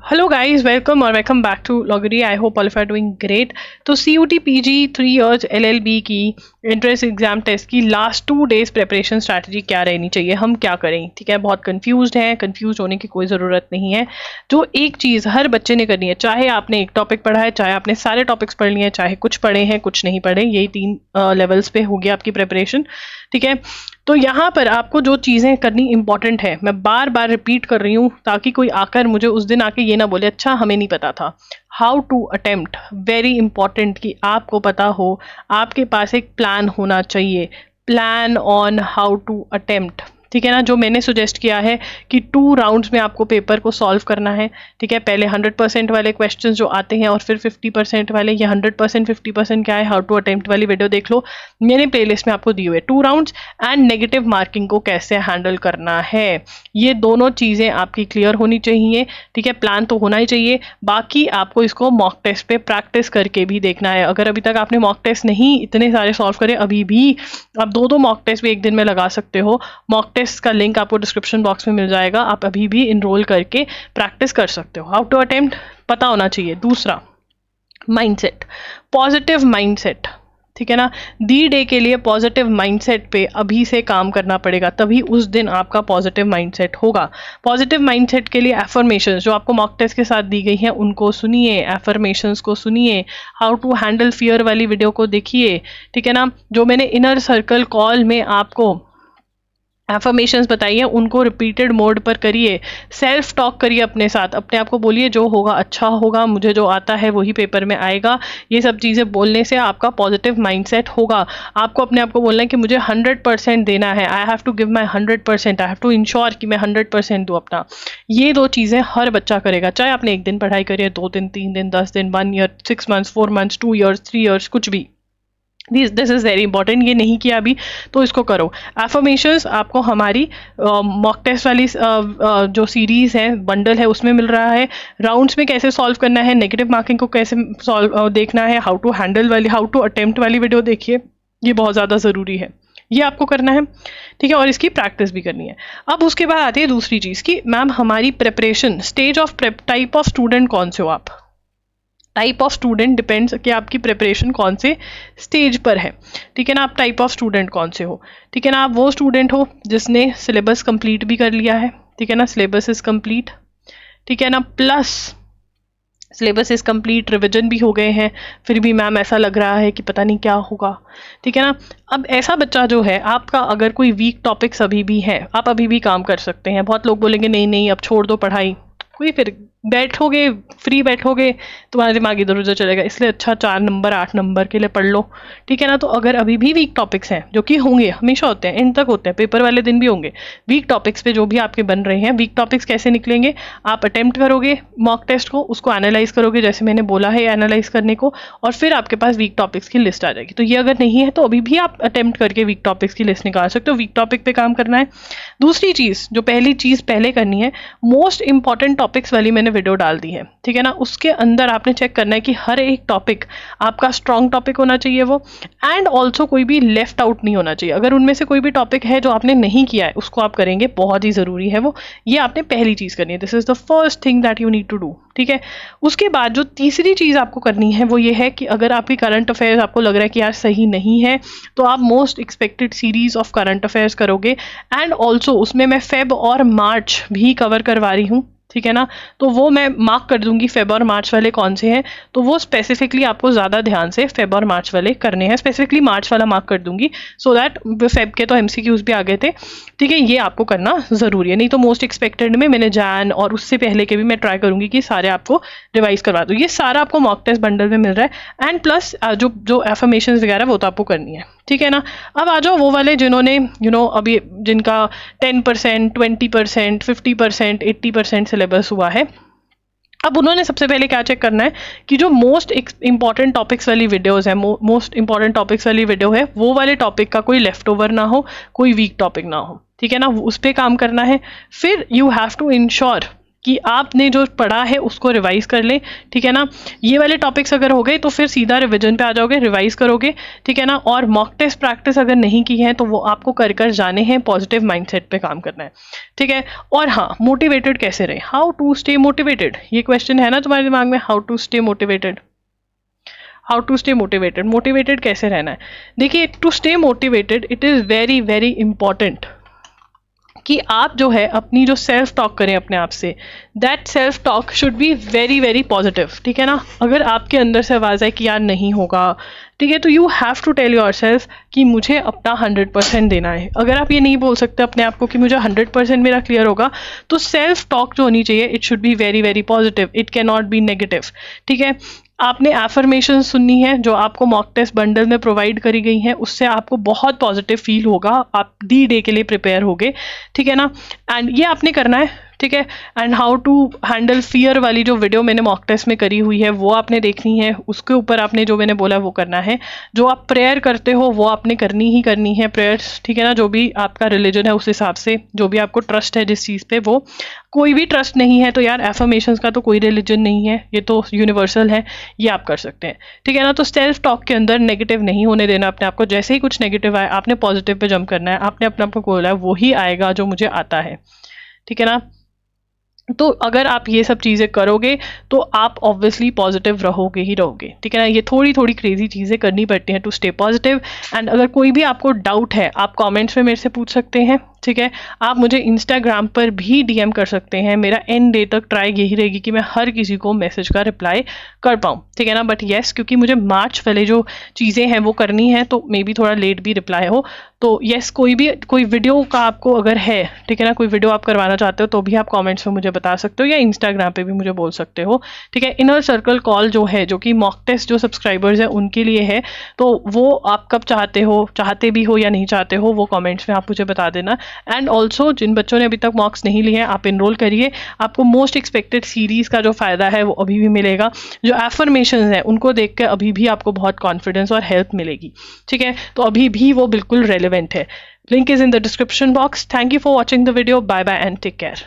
Hello guys, welcome और welcome back to लॉगरी। I hope all of are doing great. तो CUT PG 3 years LLB की entrance exam test की last 2 days preparation strategy क्या रहनी चाहिए, हम क्या करें। ठीक है, बहुत कंफ्यूज्ड हैं। कंफ्यूज होने की कोई ज़रूरत नहीं है। जो एक चीज़ हर बच्चे ने करनी है, चाहे आपने एक टॉपिक पढ़ा है, चाहे आपने सारे टॉपिक्स पढ़ लिए हैं, चाहे कुछ पढ़े हैं कुछ नहीं पढ़े, यही 3 लेवल्स पे होगी आपकी प्रिपरेशन। ठीक है, तो यहाँ पर आपको जो चीज़ें करनी इंपॉर्टेंट है, मैं बार बार रिपीट कर रही हूँ ताकि कोई आकर मुझे उस दिन आके ये ना बोले अच्छा हमें नहीं पता था। How to attempt, very important कि आपको पता हो, आपके पास एक प्लान होना चाहिए। Plan on how to attempt. ठीक है ना, जो मैंने सुजेस्ट किया है कि 2 राउंड्स में आपको पेपर को सॉल्व करना है। ठीक है, पहले 100% वाले क्वेश्चंस जो आते हैं और फिर 50% वाले, या 100% 50% क्या है, हाउ टू अटेम्प्ट वाली वीडियो देख लो, मैंने प्लेलिस्ट में आपको दी हुई है। 2 राउंड्स एंड नेगेटिव मार्किंग को कैसे हैंडल करना है, ये दोनों चीज़ें आपकी क्लियर होनी चाहिए। ठीक है, प्लान तो होना ही चाहिए। बाकी आपको इसको मॉक टेस्ट पे प्रैक्टिस करके भी देखना है। अगर अभी तक आपने मॉक टेस्ट नहीं इतने सारे सॉल्व करे, अभी भी आप 2-2 मॉक टेस्ट भी एक दिन में लगा सकते हो। मॉक टेस्ट का लिंक आपको डिस्क्रिप्शन बॉक्स में मिल जाएगा, आप अभी भी इनरोल करके प्रैक्टिस कर सकते हो। हाउ टू अटेम्प्ट पता होना चाहिए। दूसरा, माइंडसेट, पॉजिटिव माइंडसेट। ठीक है ना, दी डे के लिए पॉजिटिव माइंडसेट पे अभी से काम करना पड़ेगा, तभी उस दिन आपका पॉजिटिव माइंडसेट होगा। पॉजिटिव माइंडसेट के लिए एफर्मेशंस जो आपको मॉक टेस्ट के साथ दी गई हैं उनको सुनिए, एफर्मेशंस को सुनिए, हाउ टू हैंडल फियर वाली वीडियो को देखिए। ठीक है ना, जो मैंने इनर सर्कल कॉल में आपको एफर्मेशंस बताई है उनको रिपीटेड मोड पर करिए। सेल्फ टॉक करिए अपने साथ, अपने आप को बोलिए जो होगा अच्छा होगा, मुझे जो आता है वही पेपर में आएगा। ये सब चीज़ें बोलने से आपका पॉजिटिव माइंडसेट होगा। आपको अपने आप को बोलना है कि मुझे 100% देना है, I have to give my 100%, I have to ensure कि मैं 100% दूँ अपना। ये 2 चीज़ें हर बच्चा करेगा, चाहे आपने 1 दिन पढ़ाई करी है, 2 दिन, 3 दिन, 10 दिन, 1 year, 6 months, 4 months, 2 years, 3 years, कुछ भी। This is very important. ये नहीं किया अभी तो इसको करो। एफर्मेशंस आपको हमारी मॉक टेस्ट वाली जो सीरीज़ है, बंडल है, उसमें मिल रहा है। राउंड्स में कैसे सॉल्व करना है, नेगेटिव मार्किंग को कैसे सॉल्व देखना है, हाउ टू हैंडल वाली, हाउ टू अटेम्प्ट वाली वीडियो देखिए, ये बहुत ज़्यादा ज़रूरी है, ये आपको करना है। ठीक है, और इसकी प्रैक्टिस भी करनी है। अब उसके बाद आती है दूसरी चीज़ कि मैम हमारी preparation, stage of type of student कौन से हो आप। टाइप ऑफ स्टूडेंट डिपेंड्स कि आपकी प्रिपरेशन कौन से स्टेज पर है। ठीक है ना, आप टाइप ऑफ स्टूडेंट कौन से हो। ठीक है ना, आप वो स्टूडेंट हो जिसने सिलेबस कंप्लीट भी कर लिया है। ठीक है ना, सिलेबस इज कंप्लीट। ठीक है ना, plus syllabus is complete, revision भी हो गए हैं, फिर भी मैम ऐसा लग रहा है कि पता नहीं क्या होगा। ठीक है ना, अब ऐसा बच्चा जो है आपका, अगर कोई वीक टॉपिक्स अभी भी है, आप अभी भी काम कर सकते हैं। बहुत लोग बोलेंगे नहीं नहीं अब छोड़ दो पढ़ाई, कोई फिर बैठोगे, फ्री बैठोगे, तुम्हारा दिमाग इधर उधर चलेगा। इसलिए अच्छा 4 नंबर 8 नंबर के लिए पढ़ लो। ठीक है ना, तो अगर अभी भी वीक टॉपिक्स हैं, जो कि होंगे, हमेशा होते हैं, एंड तक होते हैं, पेपर वाले दिन भी होंगे, वीक टॉपिक्स पे जो भी आपके बन रहे हैं, वीक टॉपिक्स कैसे निकलेंगे, आप अटेम्प्ट करोगे मॉक टेस्ट को, उसको एनालाइज करोगे जैसे मैंने बोला है एनालाइज करने को, और फिर आपके पास वीक टॉपिक्स की लिस्ट आ जाएगी। तो ये अगर नहीं है तो अभी भी आप अटेम्प्ट करके वीक टॉपिक्स की लिस्ट निकाल सकते हो। वीक टॉपिक पे काम करना है। दूसरी चीज़, जो पहली चीज़ पहले करनी है, मोस्ट इंपॉर्टेंट टॉपिक्स वाली मैंने वीडियो डाल दी है। ठीक है ना, उसके अंदर आपने चेक करना है कि हर एक टॉपिक आपका स्ट्रॉन्ग टॉपिक होना चाहिए वो, एंड ऑल्सो कोई भी लेफ्ट आउट नहीं होना चाहिए। अगर उनमें से कोई भी टॉपिक है जो आपने नहीं किया है उसको आप करेंगे, बहुत ही ज़रूरी है वो। ये आपने पहली चीज़ करनी है, this is the first thing that you need to do. ठीक है, उसके बाद जो तीसरी चीज़ आपको करनी है वो ये है कि अगर आपकी करंट अफेयर्स आपको लग रहा है कि यार सही नहीं है, तो आप most expected series of current affairs करोगे, एंड ऑल्सो उसमें मैं फेब और मार्च भी कवर करवा रही हूँ। ठीक है ना, तो वो मैं मार्क कर दूंगी फेब और मार्च वाले कौन से हैं, तो वो स्पेसिफिकली आपको ज़्यादा ध्यान से फेब और मार्च वाले करने हैं। स्पेसिफिकली मार्च वाला मार्क कर दूंगी, सो दैट फेब के तो MCQs भी आ गए थे। ठीक है, ये आपको करना ज़रूरी है। नहीं तो मोस्ट एक्सपेक्टेड में मैंने जैन और उससे पहले के भी मैं ट्राई करूंगी कि सारे आपको रिवाइज करवा दूँ। ये सारा आपको मॉक टेस्ट बंडल में मिल रहा है, एंड प्लस जो एफर्मेशंस वगैरह वो तो आपको करनी है। ठीक है ना, अब आ जाओ वो वाले जिन्होंने अभी जिनका 10%, 20%, 50%, 80% सिलेबस हुआ है। अब उन्होंने सबसे पहले क्या चेक करना है कि जो मोस्ट इंपॉर्टेंट टॉपिक्स वाली वीडियोस है, मोस्ट इंपॉर्टेंट टॉपिक्स वाली वीडियो है, वो वाले टॉपिक का कोई लेफ्ट ओवर ना हो, कोई वीक टॉपिक ना हो। ठीक है ना, उस पर काम करना है। फिर यू हैव टू इंश्योर कि आपने जो पढ़ा है उसको रिवाइज कर लें, ठीक है ना। ये वाले टॉपिक्स अगर हो गए तो फिर सीधा रिवीजन पे आ जाओगे, रिवाइज करोगे, ठीक है ना। और मॉक टेस्ट प्रैक्टिस अगर नहीं की है तो वो आपको कर कर जाने हैं, पॉजिटिव माइंडसेट पे काम करना है, ठीक है। और हाँ, मोटिवेटेड कैसे रहे, हाउ टू स्टे मोटिवेटेड, ये क्वेश्चन है ना तुम्हारे दिमाग में, how to stay motivated, how to stay motivated, motivated कैसे रहना है। देखिए, to stay motivated it is very very important कि आप जो है अपनी जो सेल्फ टॉक करें अपने आप से, that self talk should be very very positive, ठीक है ना। अगर आपके अंदर से आवाज़ है कि यार नहीं होगा, ठीक है, तो you have to tell yourself कि मुझे अपना 100% देना है। अगर आप ये नहीं बोल सकते अपने आप को कि मुझे 100% मेरा क्लियर होगा, तो सेल्फ टॉक जो होनी चाहिए it should be very very positive, it can not be negative, ठीक है। आपने एफर्मेशन सुननी है जो आपको मॉक टेस्ट बंडल में प्रोवाइड करी गई हैं, उससे आपको बहुत पॉजिटिव फील होगा, आप दी डे के लिए प्रिपेयर होगे, ठीक है ना। एंड ये आपने करना है, ठीक है। And how to handle fear वाली जो वीडियो मैंने मॉक टेस्ट में करी हुई है वो आपने देखनी है, उसके ऊपर आपने जो मैंने बोला वो करना है। जो आप प्रेयर करते हो वो आपने करनी ही करनी है, प्रेयर्स, ठीक है ना। जो भी आपका रिलीजन है उस हिसाब से, जो भी आपको ट्रस्ट है जिस चीज़ पे, वो कोई भी ट्रस्ट नहीं है तो यार एफर्मेशंस का तो कोई रिलीजन नहीं है, ये तो यूनिवर्सल है, ये आप कर सकते हैं, ठीक है ना। तो सेल्फ टॉक के अंदर नेगेटिव नहीं होने देना अपने आप को, जैसे ही कुछ नेगेटिव आए आपने पॉजिटिव पे जंप करना है, आपने अपने आप को बोला है वही आएगा जो मुझे आता है, ठीक है ना। तो अगर आप ये सब चीज़ें करोगे तो आप ऑब्वियसली पॉजिटिव रहोगे ही रहोगे, ठीक है ना। ये थोड़ी थोड़ी क्रेजी चीज़ें करनी पड़ती हैं टू स्टे पॉजिटिव। एंड अगर कोई भी आपको डाउट है आप कमेंट्स में मेरे से पूछ सकते हैं, ठीक है। आप मुझे इंस्टाग्राम पर भी डीएम कर सकते हैं, मेरा एंड डे तक ट्राई यही रहेगी कि मैं हर किसी को मैसेज का रिप्लाई कर पाऊँ, ठीक है ना। बट येस, क्योंकि मुझे मार्च वाले जो चीज़ें हैं वो करनी है तो मे बी थोड़ा लेट भी रिप्लाई हो। तो येस, कोई वीडियो का आपको अगर है, ठीक है ना, कोई वीडियो आप करवाना चाहते हो तो भी आप कमेंट्स में मुझे बता सकते हो, या इंस्टाग्राम पे भी मुझे बोल सकते हो, ठीक है। इनर सर्कल कॉल जो है, जो कि मॉक टेस्ट जो सब्सक्राइबर्स हैं उनके लिए है, तो वो आप कब चाहते भी हो या नहीं चाहते हो, वो कमेंट्स में आप मुझे बता देना। एंड ऑल्सो जिन बच्चों ने अभी तक मॉक्स नहीं लिए हैं आप इनरोल करिए, आपको मोस्ट एक्सपेक्टेड सीरीज़ का जो फ़ायदा है वो अभी भी मिलेगा। जो एफर्मेशंस हैं उनको देख के अभी भी आपको बहुत कॉन्फिडेंस और हेल्प मिलेगी, ठीक है। तो अभी भी वो बिल्कुल रेलिवेंट है। Link is in the description box. Thank you for watching the video, bye bye and take care.